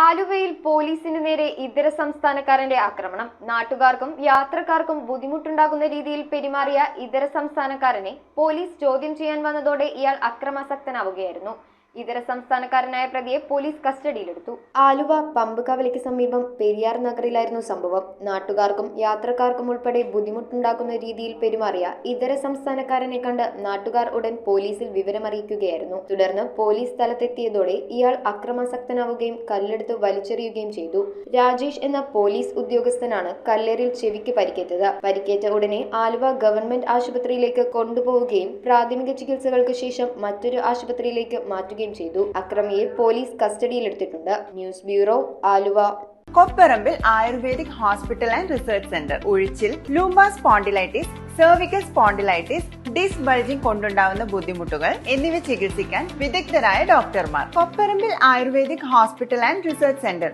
ആലുവയിൽ പോലീസിന് നേരെ ഇതര സംസ്ഥാനക്കാരന്റെ ആക്രമണം. നാട്ടുകാർക്കും യാത്രക്കാർക്കും ബുദ്ധിമുട്ടുണ്ടാകുന്ന രീതിയിൽ പെരുമാറിയ ഇതര സംസ്ഥാനക്കാരനെ പോലീസ് ചോദ്യം ചെയ്യാൻ വന്നതോടെ ഇയാൾ അക്രമാസക്തനാവുകയായിരുന്നു. ഇതര സംസ്ഥാനക്കാരനായ പ്രതിയെ പോലീസ് കസ്റ്റഡിയിലെടുത്തു. ആലുവ പമ്പ് കവലയ്ക്ക് സമീപം പെരിയാർ നഗറിലായിരുന്നു സംഭവം. നാട്ടുകാർക്കും യാത്രക്കാർക്കും ഉൾപ്പെടെ ബുദ്ധിമുട്ടുണ്ടാക്കുന്ന രീതിയിൽ പെരുമാറിയ ഇതര സംസ്ഥാനക്കാരനെ കണ്ട് നാട്ടുകാർ ഉടൻ പോലീസിൽ വിവരമറിയിക്കുകയായിരുന്നു. തുടർന്ന് പോലീസ് സ്ഥലത്തെത്തിയതോടെ ഇയാൾ അക്രമാസക്തനാവുകയും കല്ലെടുത്ത് വലിച്ചെറിയുകയും ചെയ്തു. രാജേഷ് എന്ന പോലീസ് ഉദ്യോഗസ്ഥനാണ് കല്ലേറിൽ ചെവിക്ക് പരിക്കേറ്റത്. പരിക്കേറ്റ ഉടനെ ആലുവ ഗവൺമെന്റ് ആശുപത്രിയിലേക്ക് കൊണ്ടുപോവുകയും പ്രാഥമിക ചികിത്സകൾക്ക് ശേഷം മറ്റൊരു ആശുപത്രിയിലേക്ക് മാറ്റുകയും ചെയ്തു. അക്രമിയെ പോലീസ് കസ്റ്റഡിയിലെടുത്തിട്ടുണ്ട്. News bureau, Aluva. Kopparambil ayurvedic hospital and research centre. ഉഴിച്ചിൽ, lumbar spondylitis, cervical spondylitis, disc bulging കൊണ്ടുണ്ടാവുന്ന ബുദ്ധിമുട്ടുകൾ എന്നിവ ചികിത്സിക്കാൻ വിദഗ്ധരായ ഡോക്ടർമാർ. Kopparambil ayurvedic hospital and research centre.